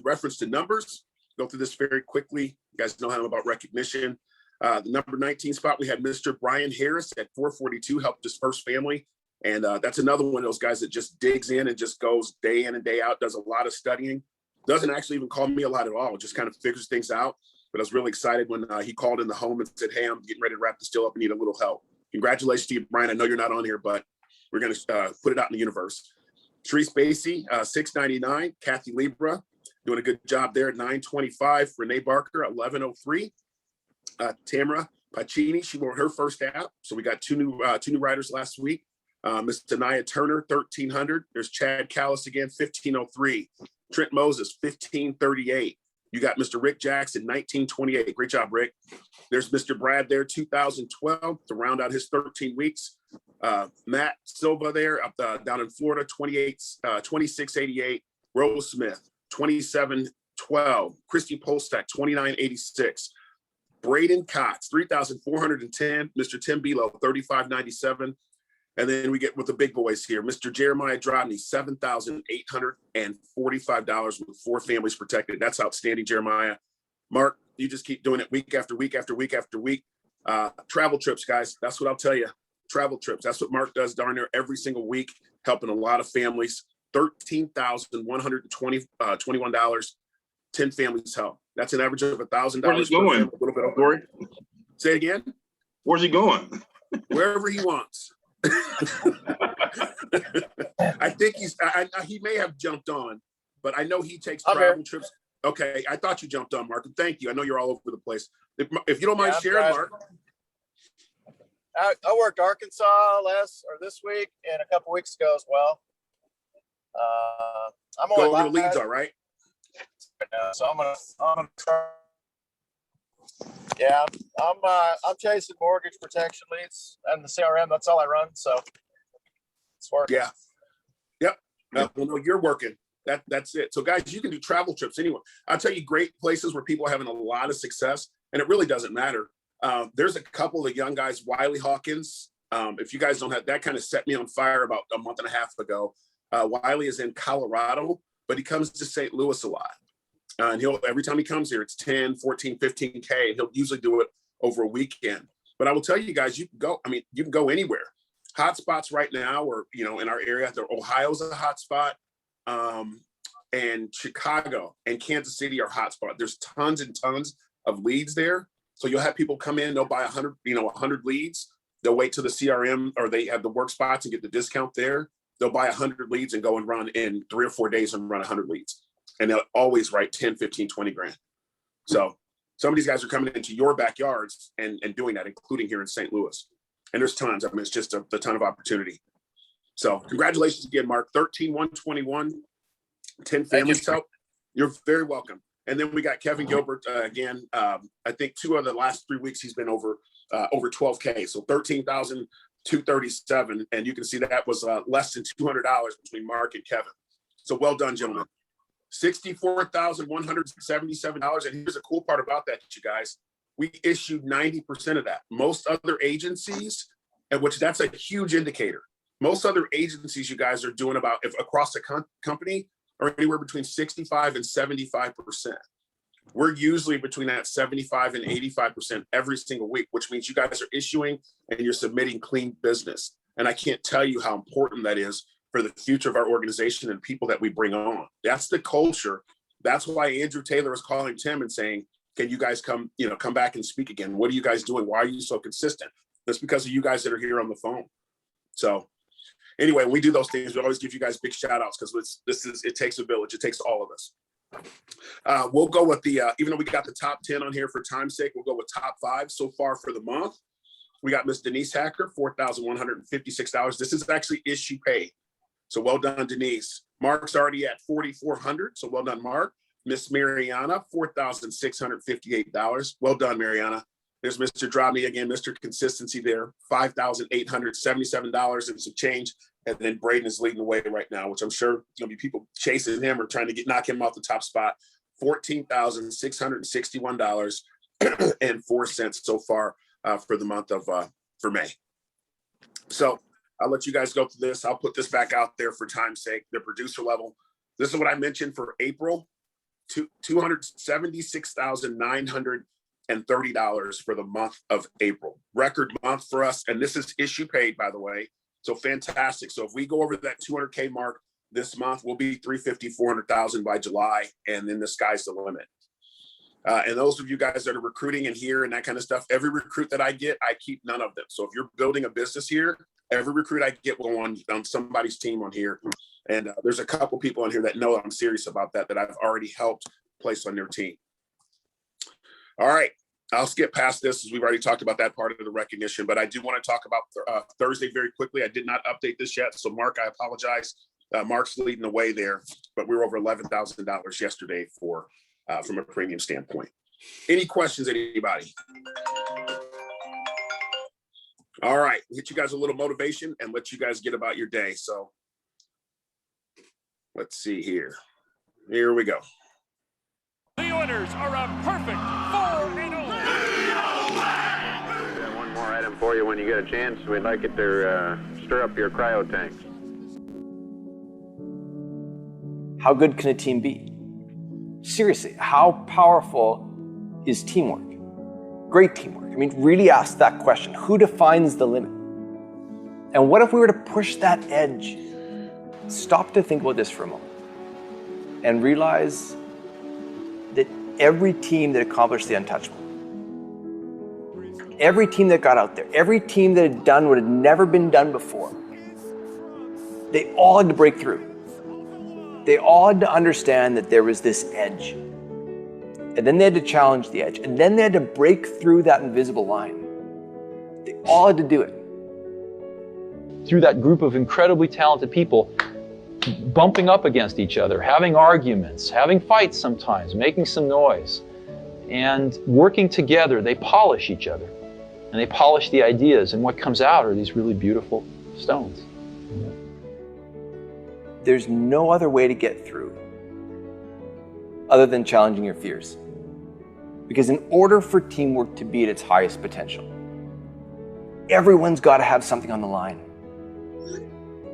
Reference to numbers, go through this very quickly. You guys know how I'm about recognition. The number 19 spot, we had Mr. Brian Harris at 442, helped his first family. And that's another one of those guys that just digs in and just goes day in and day out, does a lot of studying, doesn't actually even call me a lot at all, just kind of figures things out. But I was really excited when he called in the home and said, hey, I'm getting ready to wrap this deal up and need a little help. Congratulations to you, Brian. I know you're not on here, but we're going to put it out in the universe. Sharice Spacey, 699. Kathy Libra, doing a good job there at 925. Renee Barker, 1103. Tamara Pacini, she wrote her first app. So we got two new riders last week. Miss Denaya Turner, 1300. There's Chad Callis again, 1503. Trent Moses, 1538. You got Mr. Rick Jackson, 1928. Great job, Rick. There's Mr. Brad there, 2012 to round out his 13 weeks. Matt Silva there up down in Florida, 2688. Rose Smith, 2712. Christy Polstack, 2986. Braden Cox, 3,410. Mr. Tim Belo, 3597. And then we get with the big boys here. Mr. Jeremiah Drobny, $7,845 with 4 families protected. That's outstanding, Jeremiah. Mark, you just keep doing it week after week after week after week. Travel trips, guys. That's what I'll tell you. Travel trips. That's what Mark does darn near every single week, helping a lot of families. $13,121. 10 families help. That's an average of $1,000. Where's he going? A little bit over. Say it again. Where's he going? Wherever he wants. I think he may have jumped on, but I know he takes travel trips. Okay, I thought you jumped on, Mark. Thank you. I know you're all over the place. If you don't mind sharing, Mark. I worked Arkansas this week and a couple weeks ago as well. I'm Go over the leads, all right? So I'm gonna try. Yeah, I'm chasing mortgage protection leads and the CRM. That's all I run. So it's working. Yeah. Yep. Well, no, you're working. That's it. So guys, you can do travel trips anywhere. I'll tell you great places where people are having a lot of success, and it really doesn't matter. There's a couple of young guys, Wiley Hawkins. If you guys don't have, that kind of set me on fire about a month and a half ago. Wiley is in Colorado, but he comes to St. Louis a lot. And every time he comes here, it's 10, 14, 15K. He'll usually do it over a weekend. But I will tell you guys, you can go anywhere. Hot spots right now, or, in our area, Ohio's a hot spot. And Chicago and Kansas City are hot spot. There's tons and tons of leads there. So you'll have people come in, they'll buy 100 leads. They'll wait till the CRM, or they have the work spots and get the discount there. They'll buy 100 leads and go and run in 3 or 4 days and run 100 leads. And they'll always write 10, 15, 20 grand. So some of these guys are coming into your backyards and doing that, including here in St. Louis. And there's tons. It's just a ton of opportunity. So congratulations again, Mark. 13,121, 10 families help. You're very welcome. And then we got Kevin Gilbert again. I think 2 of the last 3 weeks he's been over 12K. So 13,237, and you can see that was less than $200 between Mark and Kevin. So well done, gentlemen. $64,177. And here's the cool part about that, you guys. We issued 90% of that. Most other agencies, and which that's a huge indicator. Most other agencies, you guys are doing about, if across the company, are anywhere between 65 and 75%. We're usually between that 75 and 85% every single week, which means you guys are issuing and you're submitting clean business. And I can't tell you how important that is for the future of our organization and people that we bring on. That's the culture. That's why Andrew Taylor is calling Tim and saying, can you guys come back and speak again? What are you guys doing? Why are you so consistent? That's because of you guys that are here on the phone. So anyway, when we do those things, we always give you guys big shout outs, because it takes a village. It takes all of us. We'll go with the, even though we got the top 10 on here for time's sake, we'll go with top 5 so far for the month. We got Miss Denise Hacker, $4,156. This is actually issue paid. So well done, Denise. Mark's already at $4,400. So well done, Mark. Miss Mariana, $4,658. Well done, Mariana. There's Mr. Drobny again, Mr. Consistency there, $5,877 and some change. And then Braden is leading the way right now, which I'm sure there'll be people chasing him or trying to knock him off the top spot. $14,661.04 so far for the month of for May. So I'll let you guys go through this. I'll put this back out there for time's sake. The producer level. This is what I mentioned for April. $276,930 for the month of April. Record month for us. And this is issue paid, by the way. So fantastic. So if we go over that 200K mark this month, we'll be 350, 400,000 by July. And then the sky's the limit. And those of you guys that are recruiting in here and that kind of stuff, every recruit that I get, I keep none of them. So if you're building a business here, every recruit I get will on somebody's team on here. And there's a couple people on here that know I'm serious about that I've already helped place on their team. All right, I'll skip past this as we've already talked about that part of the recognition, but I do want to talk about Thursday very quickly. I did not update this yet. So Mark, I apologize. Mark's leading the way there, but we were over $11,000 yesterday for from a premium standpoint. Any questions, anybody? All right, hit you guys a little motivation and let you guys get about your day. So let's see here. Here we go. The Oilers are a perfect 4-0. One more item for you when you get a chance. We'd like it to stir up your cryo tanks. How good can a team be? Seriously, how powerful is teamwork? Great teamwork. I mean, really ask that question. Who defines the limit? And what if we were to push that edge? Stop to think about this for a moment and realize that every team that accomplished the untouchable, every team that got out there, every team that had done what had never been done before, they all had to break through. They all had to understand that there was this edge. And then they had to challenge the edge. And then they had to break through that invisible line. They all had to do it. Through that group of incredibly talented people, bumping up against each other, having arguments, having fights sometimes, making some noise, and working together, they polish each other. And they polish the ideas, and what comes out are these really beautiful stones. There's no other way to get through other than challenging your fears. Because in order for teamwork to be at its highest potential, everyone's got to have something on the line.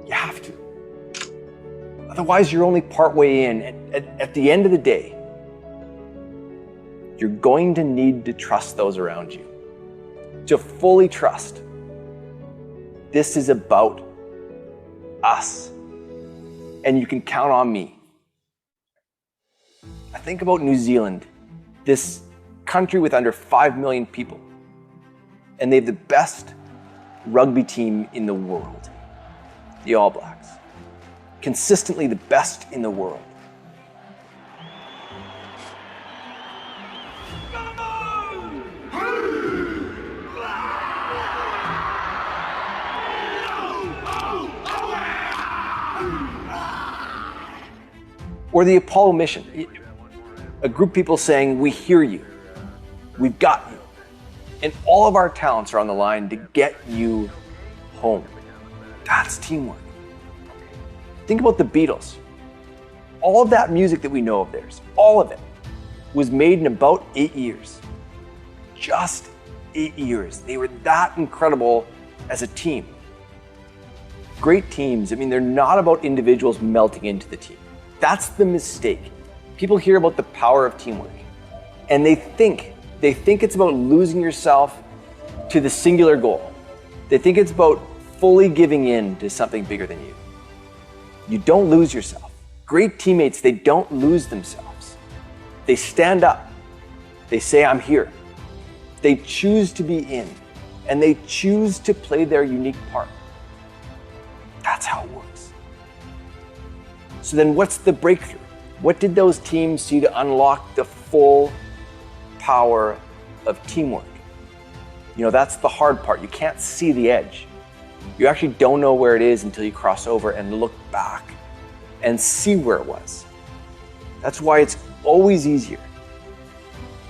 You have to. Otherwise, you're only partway in. At the end of the day, you're going to need to trust those around you. To fully trust. This is about us. And you can count on me. I think about New Zealand, this country with under 5 million people. And they have the best rugby team in the world, the All Blacks. Consistently the best in the world. Or the Apollo mission. A group of people saying, we hear you, we've got you. And all of our talents are on the line to get you home. That's teamwork. Think about the Beatles. All of that music that we know of theirs, all of it, was made in about 8 years. Just 8 years. They were that incredible as a team. Great teams, I mean, they're not about individuals melting into the team. That's the mistake. People hear about the power of teamwork, and they think it's about losing yourself to the singular goal. They think it's about fully giving in to something bigger than you. You don't lose yourself. Great teammates, they don't lose themselves. They stand up. They say, I'm here. They choose to be in, and they choose to play their unique part. That's how it works. So then what's the breakthrough? What did those teams see to unlock the full power of teamwork? You know, that's the hard part. You can't see the edge. You actually don't know where it is until you cross over and look back and see where it was. That's why it's always easier.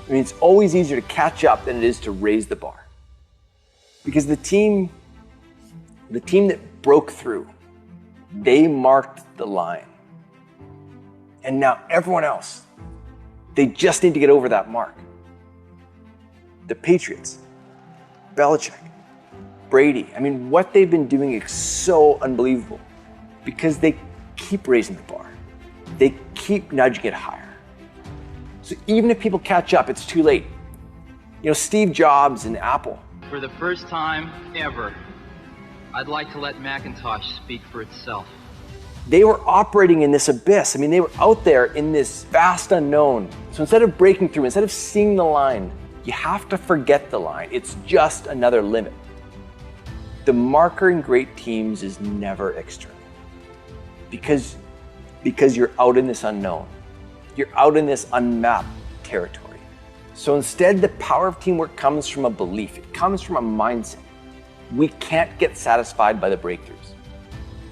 I mean, it's always easier to catch up than it is to raise the bar. Because the team that broke through, they marked the line. And now everyone else, they just need to get over that mark. The Patriots, Belichick, Brady, I mean, what they've been doing is so unbelievable because they keep raising the bar. They keep nudging it higher. So even if people catch up, it's too late. You know, Steve Jobs and Apple. For the first time ever, I'd like to let Macintosh speak for itself. They were operating in this abyss. I mean, they were out there in this vast unknown. So instead of breaking through, instead of seeing the line, you have to forget the line. It's just another limit. The marker in great teams is never external. Because you're out in this unknown. You're out in this unmapped territory. So instead, the power of teamwork comes from a belief. It comes from a mindset. We can't get satisfied by the breakthroughs.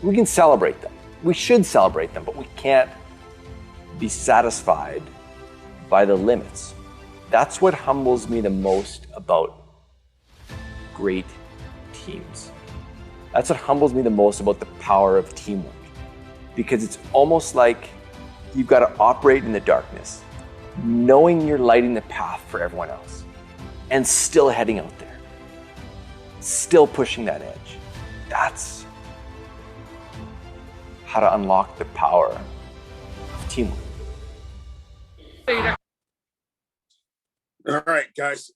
We can celebrate them. We should celebrate them, but we can't be satisfied by the limits. That's what humbles me the most about great teams. That's what humbles me the most about the power of teamwork. Because it's almost like You've got to operate in the darkness, knowing you're lighting the path for everyone else, and still heading out there, still pushing that edge. That's how to unlock the power of teamwork. All right, guys.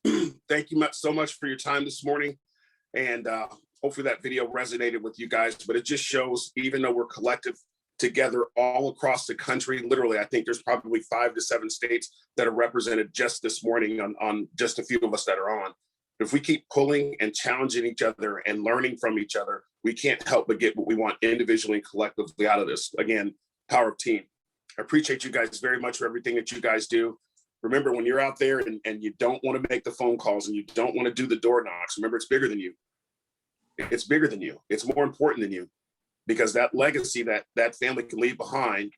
Thank you so much for your time this morning. And hopefully that video resonated with you guys. But it just shows, even though we're collective together all across the country, literally, I think there's probably 5 to 7 states that are represented just this morning on just a few of us that are on. If we keep pulling and challenging each other and learning from each other, we can't help but get what we want individually and collectively out of this. Again, power of team. I appreciate you guys very much for everything that you guys do. Remember, when you're out there and you don't want to make the phone calls and you don't want to do the door knocks, remember, it's bigger than you. It's bigger than you. It's more important than you, because that legacy that family can leave behind,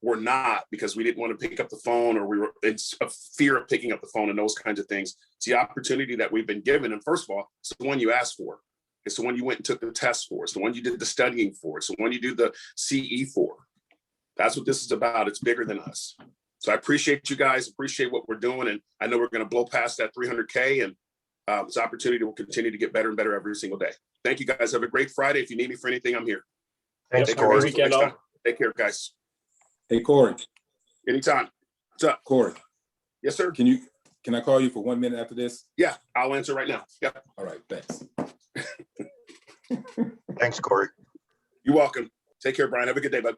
we're not, because we didn't want to pick up the phone, or we were in fear of picking up the phone and those kinds of things. It's the opportunity that we've been given. And first of all, it's the one you asked for. It's the one you went and took the test for. It's the one you did the studying for. It's the one you do the CE for. That's what this is about. It's bigger than us. So I appreciate you guys, appreciate what we're doing. And I know we're going to blow past that 300K, and this opportunity will continue to get better and better every single day. Thank you guys. Have a great Friday. If you need me for anything, I'm here. Thanks, Corey. Take care, guys. Hey, Corey. Anytime. What's up? Corey. Yes, sir. Can I call you for 1 minute after this? Yeah, I'll answer right now. Yep. All right, thanks. Thanks, Corey. You're welcome. Take care, Brian. Have a good day, bud.